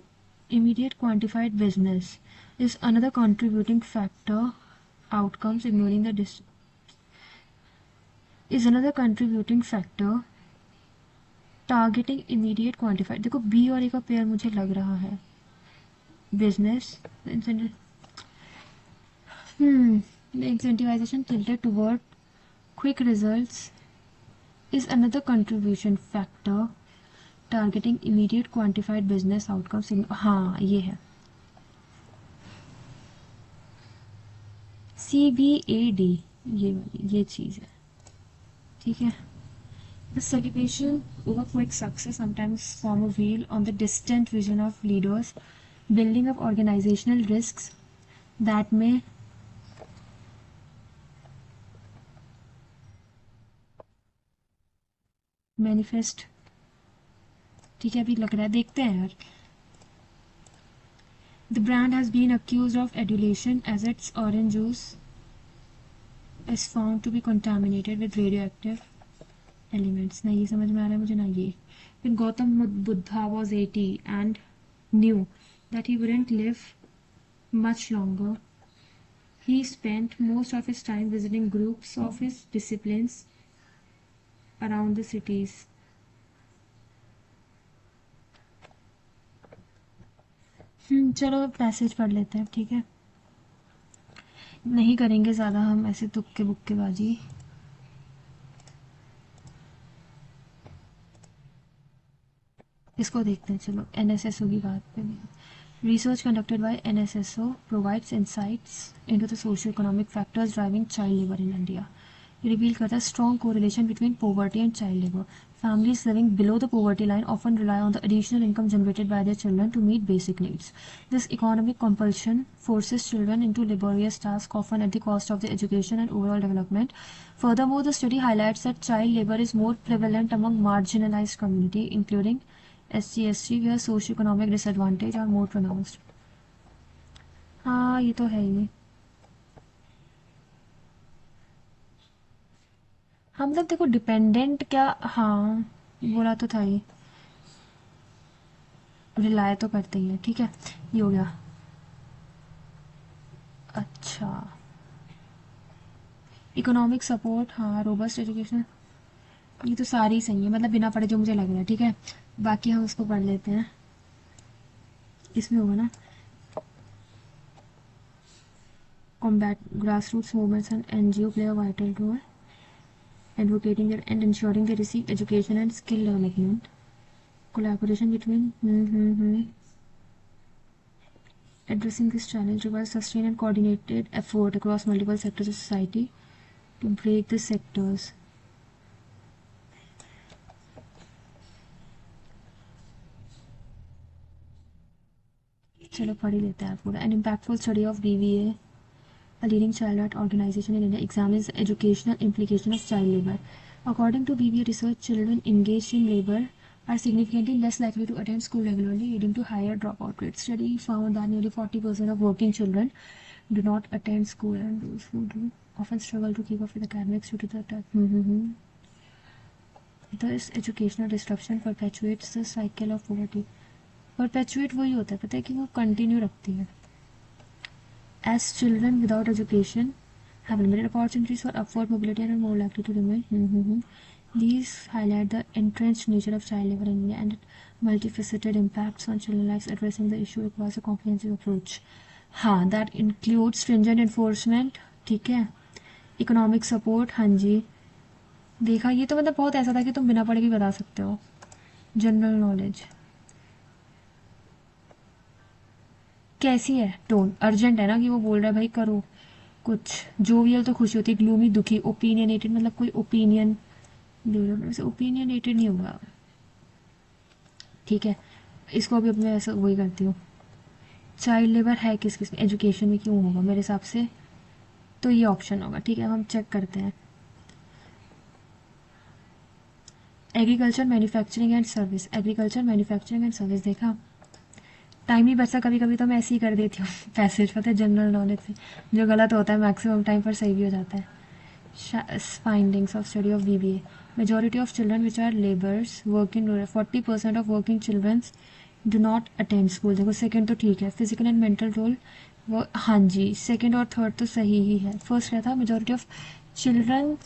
immediate quantified business is another contributing factor. Outcomes ignoring the is another contributing factor. Targeting immediate quantified, देखो B और A का पेयर मुझे लग रहा है। Business the incentivization tilted toward quick results is another contribution factor. Targeting immediate quantified business outcomes, हाँ ये है CBAD, ये चीज़ है, ठीक है। The celebration over quick success sometimes form a veil on the distant vision of leaders, building up organizational risks that may manifest, ठीक है। अभी लग रहा है, देखते हैं यार। The brand has been accused of adulation as its orange juice is found to be contaminated with radioactive elements. ना ये समझ में आ रहा है मुझे, ना ये। When Gautam Buddha was 80 and knew that he wouldn't live much longer, he spent most of his time visiting groups of his disciples around the cities. चलो पैसेज पढ़ लेते हैं, ठीक है। नहीं करेंगे ज़्यादा हम ऐसे तुक्के बुक्केबाजी। इसको देखते हैं, चलो। NSSO की बात पे research conducted by NSSO provides insights into the socio-economic factors driving child labor in India. ये रिवील करता है strong correlation between poverty and child labor. Families living below the poverty line often rely on the additional income generated by their children to meet basic needs. This economic compulsion forces children into laborious tasks, often at the cost of their education and overall development. Furthermore, the study highlights that child labor is more prevalent among marginalized communities, including SC/ST, where socio-economic disadvantage are more pronounced. हाँ ये तो है ही। हाँ मतलब देखो dependent क्या, हाँ बोला तो था ही, रिलाय तो करते ही है, ठीक है। ये हो गया, अच्छा। इकोनॉमिक सपोर्ट, हाँ। रोबस्ट एजुकेशन, ये तो सारी सही है, मतलब बिना पढ़े जो मुझे लग रहा है, ठीक है। बाकी हम उसको पढ़ लेते हैं, इसमें होगा ना। combat grassroots movements and NGO play a vital role advocating and ensuring they receive education and skill development. collaboration between addressing this challenge requires sustained and coordinated effort across multiple sectors of society to break the sectors. चलो पढ़ ही लेते हैं पूरा. An impactful study of BVA, a leading child right organization in India, examines the educational implication of child labor. According to BVA research, children engaged in labor are significantly less likely to attend school regularly, leading to higher dropout rates. Study found that nearly 40% of working children do not attend school, and those who do often struggle to keep up with academics due to the This educational disruption perpetuates the cycle of poverty. Perpetuate वही होता है, पता है कि वो continue रखती है. As children without education have limited opportunities for upward mobility and are more likely to remain. These highlight the entrenched nature of child labor in India and its multifaceted impacts on children's lives. Addressing the issue requires a comprehensive approach. हाँ, that includes stringent enforcement. ठीक है. Economic support. हाँ जी. देखा, ये तो मतलब बहुत ऐसा था कि तुम बिना पढ़े भी बता सकते हो. General knowledge. कैसी है टोन? अर्जेंट है ना कि वो बोल रहा है भाई करो कुछ. जोवियल तो खुशी होती है, ग्लूमी दुखी. ओपिनियनेटेड मतलब कोई ओपिनियन दे रहा है, वैसे ओपिनियनेटेड नहीं होगा. ठीक है, इसको अभी मैं ऐसा वही करती हूँ. चाइल्ड लेबर है किस किस में? एजुकेशन में क्यों होगा मेरे हिसाब से? तो ये ऑप्शन होगा. ठीक है, हम चेक करते हैं. Agriculture, manufacturing and service. Agriculture, manufacturing and service. देखा, टाइम ही बचता. कभी कभी तो मैं ऐसे ही कर देती हूँ पैसेज, पता है, जनरल नॉलेज से. जो गलत होता है मैक्सिमम टाइम पर सही भी हो जाता है. Findings of study of BBA. Majority of children which are laborers work in rural. 40% of working children do not attend school. देखो सेकंड तो ठीक है. फिजिकल एंड मेंटल रोल वो हाँ जी, सेकंड और थर्ड तो सही ही है. फर्स्ट क्या था? Majority of children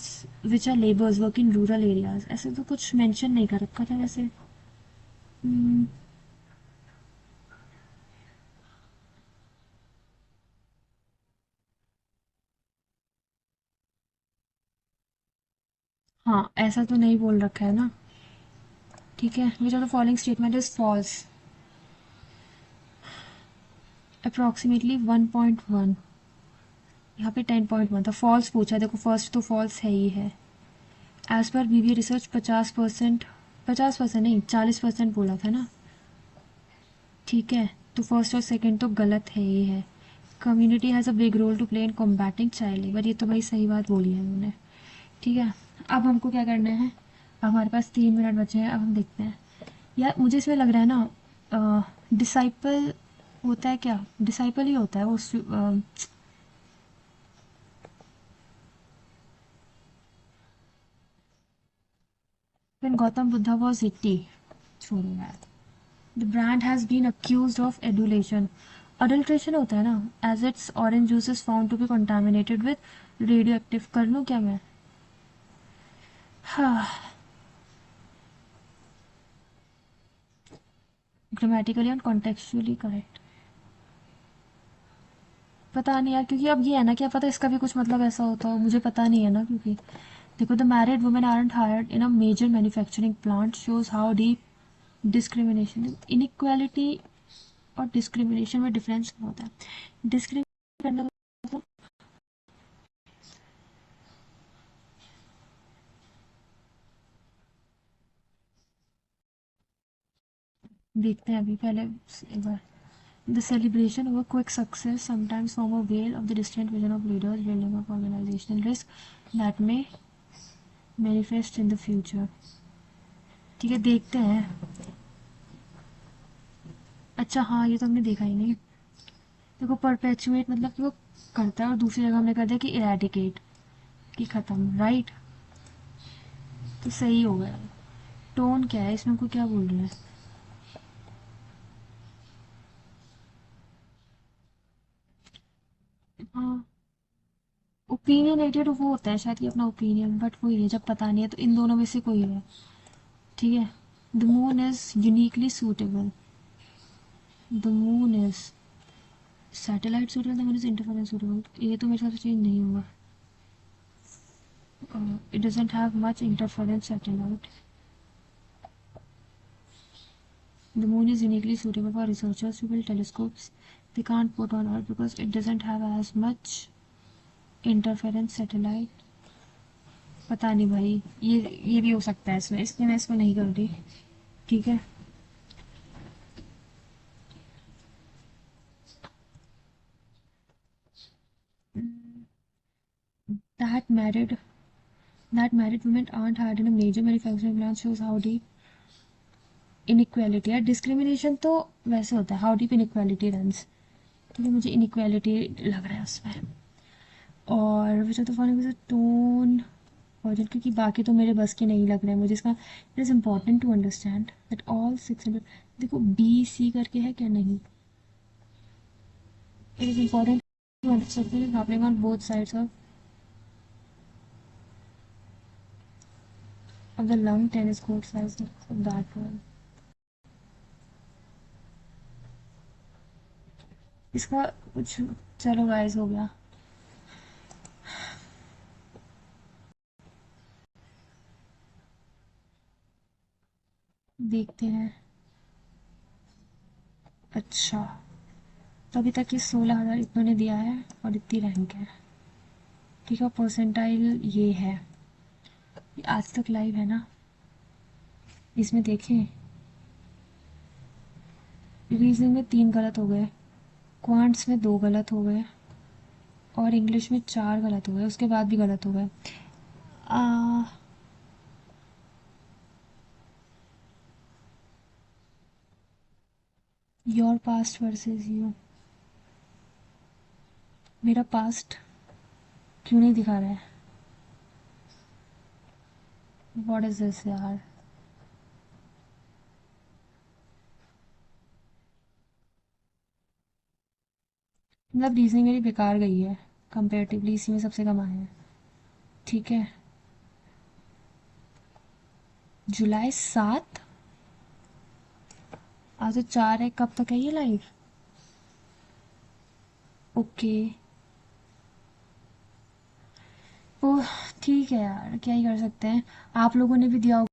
which are labours work in rural areas. ऐसे तो कुछ मेंशन नहीं कर रखा था वैसे. हाँ, ऐसा तो नहीं बोल रखा है ना. ठीक है. Which are the following statement is false. Approximately 1.1. यहाँ पे 10.1 था. फॉल्स पूछा. देखो फर्स्ट तो फॉल्स है ही है. एज पर बीबीए रिसर्च 50%, 50% नहीं 40% बोला था ना. ठीक है, तो फर्स्ट और सेकंड तो गलत है ही है. Community has a big role to play in combating child labour. ये तो भाई सही बात बोली है उन्होंने. ठीक है, अब हमको क्या करना है? अब हमारे पास 3 मिनट बचे हैं. अब हम देखते हैं. यार मुझे इसमें लग रहा है ना डिसाइपल होता है क्या? डिसाइपल ही होता है वो. When Gautam Buddha was 80. छोड़ो यार. The brand has been accused of adulation. Adulteration होता है ना. As its orange juice is found to be contaminated with radioactive. कर लूँ क्या मैं? हाँ. Grammatically and contextually correct. पता नहीं यार, क्योंकि अब ये है ना, क्या पता इसका भी कुछ मतलब ऐसा होता हो, मुझे पता नहीं है ना. क्योंकि देखो, the married women aren't hired in a major manufacturing plant shows how deep discrimination. Inequality और डिस्क्रिमिनेशन में डिफरेंस क्या होता है? डिस्क्रिमिनेशन देखते हैं अभी. पहले एक बार. The celebration of a quick success sometimes form a veil of the distant vision of leaders building up organizational risk that may manifest in the future. ठीक है, देखते हैं. अच्छा हाँ, ये तो हमने देखा ही नहीं. देखो, परपेचुएट मतलब कि वो करता है, और दूसरी जगह हमने कर दिया कि इरेडिकेट, कि खत्म. राइट, तो सही हो गया. टोन क्या है इसमें? को क्या बोल रहे हैं? हाँ, ओपिनियनेटेड वो होता है शायद कि अपना ओपिनियन, बट वही है जब पता नहीं है, तो इन दोनों में से कोई है. ठीक है. The moon is uniquely suitable. The moon is satellite suitable. The moon is interference suitable. ये तो मेरे साथ चेंज नहीं होगा. It doesn't have much interference satellite. The moon is uniquely suitable for researchers who build telescopes they can't put on Earth because it doesn't have as much interference satellite. पता नहीं भाई, ये भी हो सकता है इसमें, इसलिए मैं इसमें नहीं कर रही। ठीक है। that married that married women aren't had in a major manufacturing plant shows how deep inequality है। डिस्क्रिमिनेशन तो वैसे होता है, हाउ डीप इनइक्वालिटी रन्स। ठीक है, मुझे इनइक्वालिटी लग रहा है उसमें। और which are the following tone version, क्योंकि बाकी तो मेरे बस के नहीं लग रहे हैं मुझे इसका। It is important to understand that all 600, देखो बी सी करके है क्या, नहीं। It is important to understand happening on both sides of the lung tennis court size of that one. इसका कुछ, चलो गाइस हो गया। देखते हैं। अच्छा, तो अभी तक ये 16,000 इतनों ने दिया है और इतनी रैंक है। ठीक है, परसेंटाइल ये है। ये आज तक लाइव है ना, इसमें देखें। रीजनिंग में 3 गलत हो गए, क्वांट्स में 2 गलत हो गए और इंग्लिश में 4 गलत हो गए, उसके बाद भी गलत हो गए। योर पास्ट वर्सेस यू, मेरा पास्ट क्यों नहीं दिखा रहा है? व्हाट इज दिस यार। मतलब रीजनिंग मेरी बेकार गई है कंपेरेटिवली, इसी में सबसे कम आए हैं। ठीक है, जुलाई 7, आज तो 4 है, कब तक है ये लाइव? ओके। ओह ठीक है यार, क्या ही कर सकते हैं। आप लोगों ने भी दिया